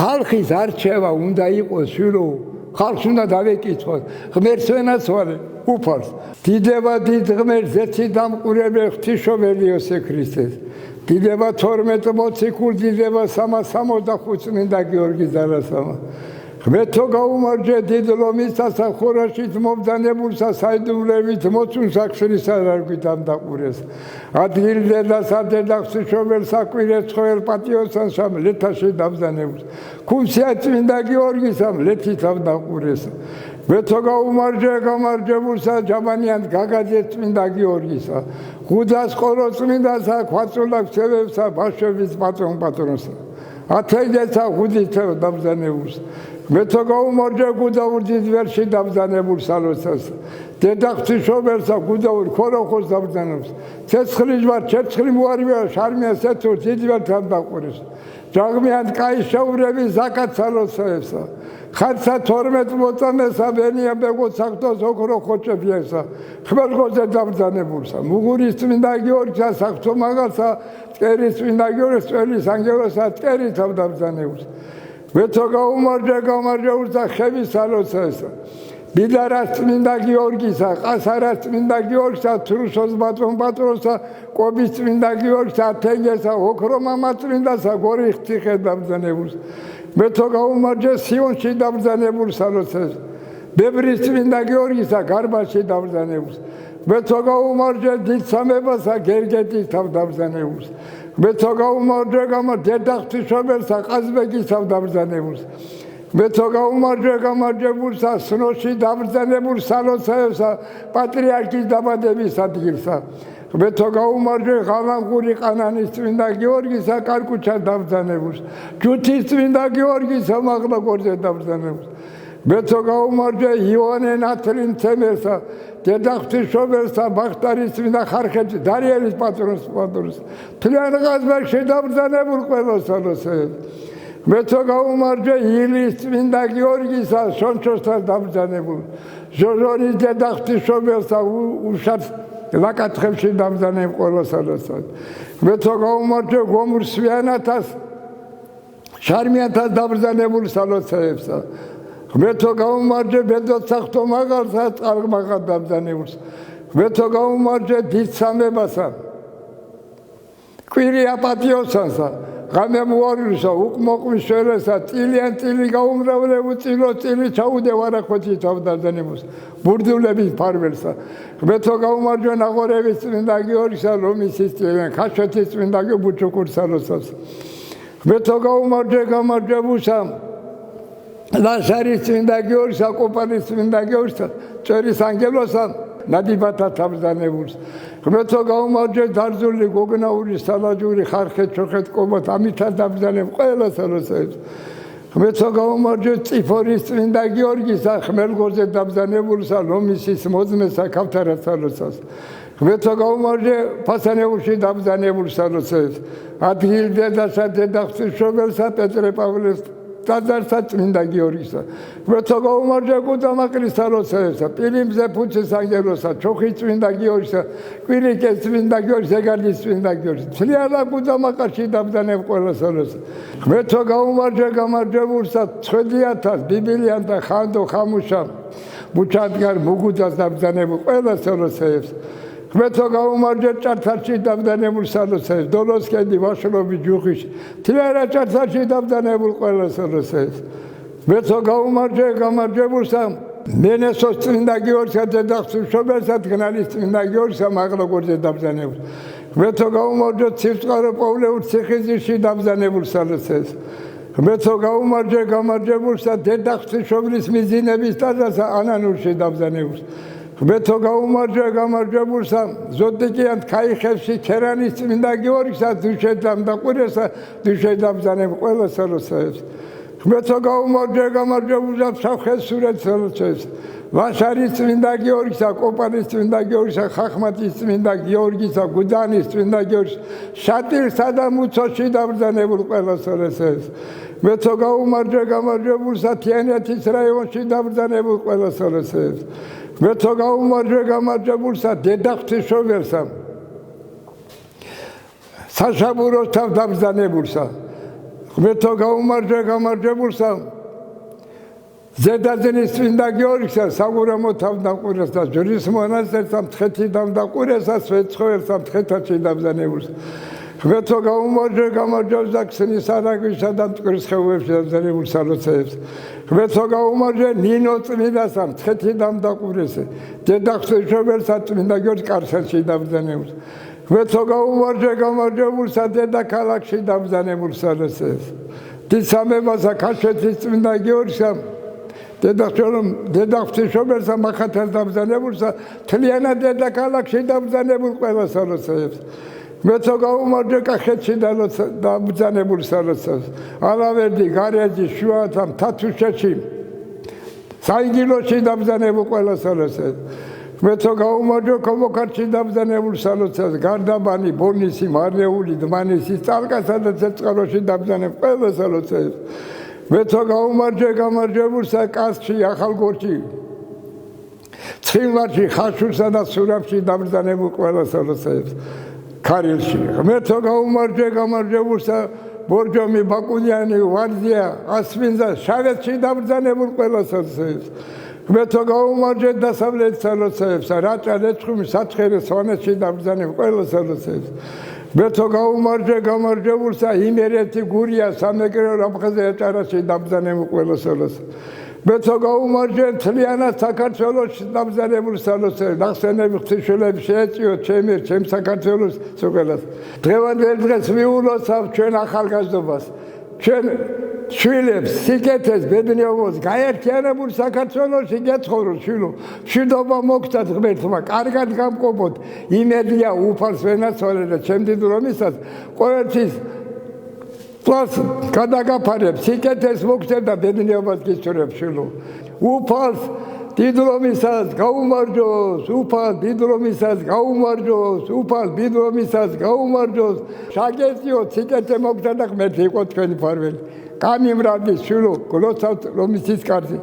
ხალხის არჩევა უნდა იყოს შვილო, ხალხს უნდა დავეკითხოთ, ღმერთს ვენაცვალე, უფალს. დიდება დიდ ღმერთს ზეცი დამყურებელი ღვთისმშობელი იოსე ქრისტეს. დიდება 12 მოციქულ, დიდება 365 წმინდა გიორგი ძალასამა. ღმერთო გაუმარჯვე დიდ ლომისასა ხორაშით მომბრძანებულსა საიდუმლებით მოცუნსა ქსრისა რარგვით ამდაყურეს. ადგილზე და სადედა ღვთისმშობელ საკვირეს ცხელ პატიოსანსა ლეთაში დამბრძანებულს. ქუმსია წმინდა გიორგისამ ლეთით ამდაყურეს. ღმერთო გაუმარჯვე გამარჯვებულსა ჯაბანიან გაგაძეს წმინდა გიორგისა. ხუძას ყორო წმინდასა ქვაწულა ქსევებსა ბავშვების პატრონსა. ათეჯეცა ხუძითევ დამბრძანებულს. ღმერთო გაუმარჯვე გუდაურდის ვერში დამბრძანებულ სალოცას. დედა ღვთისმშობელსა გუდაურ ქოროხოს დამბრძანებს. ცეცხლის ვარ ცეცხლი მოარვია შარმია სეთურ დიდვერთ ამდაყურეს. ჯაღმიან კაის შეურების ზაკათ სალოცაებსა. ხარცა 12 მოწამესა ვენია ბეგო საქმოს ოქრო ხოჭებიესა. ხმელგოზე დამბრძანებულსა. მუღურის წმინდა გიორგისა საქმო მაღალსა წერის წმინდა გიორგის წველის ანგელოსა წერით დამბრძანებულს. ღმერთო გაუმარჯვე გამარჯვებულსა ხევის სალოცაებსა. ბიდარას წმინდა გიორგისა, ყასარას წმინდა გიორგისა, თრუსოს პატრონსა, კვების წმინდა გიორგისა, ათენგესა, ოქრომამა წმინდასა, გორის ციხეს დამბრძანებულს. ღმერთო გაუმარჯვე სიონში დამბრძანებულ სალოცაებს. ბებრის წმინდა გიორგისა, გარბაში დამბრძანებულს. ღმერთო გაუმარჯვე დიდ სამებასა, გერგეთის დამბრძანებულს. ღმერთო გაუმარჯვე დედა ღვთისმშობელსა, ყაზბეგისა დამბრძანებულს. ღმერთო გაუმარჯვე გამარჯვებულსა, სნოში დამბრძანებულ სალოცაებსა, პატრიარქის დაბადების ადგილსა. ღმერთო გაუმარჯვე ღალამღური ყანანის წმინდა გიორგისა, კარკუჩას დამბრძანებულს. ჯუთის წმინდა გიორგისა, მაღლაგორზე დამბრძანებულს. ღმერთო გაუმარჯვე იოანე ნათლინცემელსა, დედა ღვთისმშობელსა, ბახტარის წმინდა ხარხეთის დარიელის პატრონს. თლიან ყაზბეგში დამბრძანებულ ყველა სალოცაებს. ღმერთო გაუმარჯვე ილის წმინდა გიორგისა, შონჩოსთან დამბრძანებულ. ჟოჟონის დედა ღვთისმშობელსა, უშats ლაკათხებში დამბრძანებულ ყველა სალოცაებს. ღმერთო გაუმარჯვე გომურსვიანათას, შარმიანთას დამბრძანებულ სალოცაებსა. ღმერთო გაუმარჯვე ბედოთ საღვთო მაღალსა, წყალმაღალ დამბრძანებულს. ღმერთო გაუმარჯვე დიდ სამებასა, კვირია პატიოსანსა, ღამე მოარვისა, უკმოყმის შველესა, წილიან წილი გაუმრავლებულ წილო წილი ჩაუდე ვარახვეცით დავდაბრძანებულს. ბურდულების ფარველსა. ღმერთო გაუმარჯვე ნაღორების წმინდა გიორგისა, ლომისის წილიან ხაშვეთის წმინდა ბუჩუქურ სალოცავს. ღმერთო გაუმარჯვე გამარჯვებულსა, ლაშარის წმინდა გიორგისა, კოპანის წმინდა გიორგისა, წერის ანგელოსა, ნადიბათა დამბრძანებულს. ღმერთო გაუმარჯვე დარზული გოგნაური სალაჯური ხარხეთ ჩოხეთ კობოთ ამითაც დამბრძანებულ ყველა სალოცაებს. ღმერთო გაუმარჯვე წიფორის წმინდა გიორგისა, ხმელგორზე დამბრძანებულსა, ლომისის მოძმესა, ქავთარას სალოცავს. ღმერთო გაუმარჯვე ფასანეულში დამბრძანებულ სალოცაებს. ადგილზე და სადედა ღვთისმშობელსა, პეტრე პავლეს ტაძარსა, წმინდა გიორგისა. ღმერთო გაუმარჯვე გუდამაყრის სალოცაებსა. პირიმზე ფუცის ანგელოსა, ჩოხის წმინდა გიორგისა, კვირიკეს წმინდა გიორგის, ეგარდის წმინდა გიორგის. თლიანა გუდამაყრში დამბრძანებულ ყველა სალოცაებს. ღმერთო გაუმარჯვე გამარჯვებულსა, ცხვედიათას, ბიბილიანთა ხანდო ხამუშა, მუჩადგარ მუგუდას დამბრძანებულ ყველა სალოცაებს. ღმერთო გაუმარჯვე ჭართარში დამბრძანებულ სალოცაებს. დოლოსკენდი ვაშლობის ჯუხიში, თლიანად ჭართარში დამბრძანებულ ყველა სალოცაებს. ღმერთო გაუმარჯვე გამარჯვებულსა, მენესოს წმინდა გიორგისა, დედა ღვთისმშობელსა, თგნალის წმინდა გიორგისა, მაღლაგორზე დამბრძანებულ. ღმერთო გაუმარჯვე ცივწყარო პავლეურ ციხისძირში დამბრძანებულ სალოცაებს. ღმერთო გაუმარჯვე გამარჯვებულსა, დედა ღვთისმშობლის მიძინების ტაძარსა, ანანურში დამბრძანებულს. ღმერთო გაუმარჯვე გამარჯვებულსა, ზოდიკიან ქაიხევში, ქერანის წმინდა გიორგისა, დუშეთ დამდაყურესა, დუშეთ დამბრძანებულ ყველა სალოცაებს. ღმერთო გაუმარჯვე გამარჯვებულსა, საფხესურეთ სალოცაებს. ვაშარის წმინდა გიორგისა, კოპანის წმინდა გიორგისა, ხახმათის წმინდა გიორგისა, გუდანის წმინდა გიორგისა, შატილსა და მუცოში დამბრძანებულ ყველა სალოცაებს. ღმერთო გაუმარჯვე გამარჯვებულსა, თიანეთის რაიონში დამბრძანებულ ყველა სალოცაებს. ღმერთო გაუმარჯვე გამარჯვებულსა, დედა ღვთისმშობელსა, საშაბუროსთან დამბრძანებულსა. ღმერთო გაუმარჯვე გამარჯვებულსა ზედაძენის წმინდა გიორგისა საგურამო თავდამყურეს და ჯვრის მონასტერსა მცხეთი დამდამყურესა სვეცხოველსა მცხეთაში დამზანებულს ღმერთო გაუმარჯვე გამარჯვებს და ქსნის არაგვისა და მტკვრის ხეობებში დამზანებულს სალოცეებს ღმერთო გაუმარჯვე ნინო წმინდასა მცხეთი დამდამყურესე დედა ღვთისმშობელსა წმინდა გიორგის კარსელში დამზანებულს ღმერთო გაუმარჯვე გამარჯვებულსა დედა ქალაქში დამზანებულს სალოცეებს დიდსამებასა ქაშვეთის წმინდა გიორგისა დედა ღვთისმშობელსა მახათას დამზანებულსა თლიანად დედა ქალაქში დამზანებულ ყველა სალოცეებს ღმერთო გაუმარჯვე კახეთში დამბრძანებულ სალოცეებს ალავერდი გარეჯი შუათა მთათუშეთში საინგილოში დამბრძანებულ ყველა სალოცეებს ღმერთო გაუმარჯვე ქომოქართში დამბრძანებულ სალოცეებს გარდაბანი ბონისი მარნეული დმანისი წალკასა და ცეცხლოში დამბრძანებულ ყველა სალოცეებს ღმერთო გაუმარჯვე გამარჯვებულსა კასში ახალგორჯი ცხინვალში ხაშურსა და სურამში დამბრძანებულ ყველა სალოცეებს ქარილში ღმერთო გაუმარჯვე გამარჯვებულსა ბორჯომი ბაკუნიანი ვარძია ასვინძა შავეთში დამბრძანებულ ყველა სალოცეებს ღმერთო გაუმარჯვე დასავლეთ სალოცეებსა რაჭა ლეჩხუმი საცხერე სვანეთში დამბრძანებულ ყველა სალოცეებს ღმერთო გაუმარჯვე გამარჯვებულსა იმერეთი გურია სამეგრელო რამხეზე ეჭარაში დამბრძანებულ ყველა სალოცეებს ღმერთო გაუმარჯვე მთლიანად საქართველოში დამბრძანებულ სალოცეებს ნახსენები ღვთისმშობლები შეეწიოთ ჩემ საქართველოს სოკელას დღევანდელ დღეს მიულოცავ ჩვენ ახალგაზრდობას ჩვენ შვილებს სიკეთეს ბედნიერობას გაერთიანებულ საქართველოში გეცხოვროთ შვილო მშვიდობა მოგცათ ღმერთმა კარგად გამყოფოთ იმედია უფალს ვენაცვალე და ჩემ დიდ რომისაც ყოველთვის პლუს გადაგაფარებ სიკეთეს მოგცემ და ბედნიერებას გისურვებ შვილო უფალს დიდ რომისაც გაუმარჯოს უფალს დიდ რომისაც გაუმარჯოს უფალს დიდ რომისაც გაუმარჯოს შაგეწიოთ სიკეთე მოგცათ და ღმერთი იყო თქვენი ფარველი გამიმრავლეს შვილო გლოცავთ რომის კარზე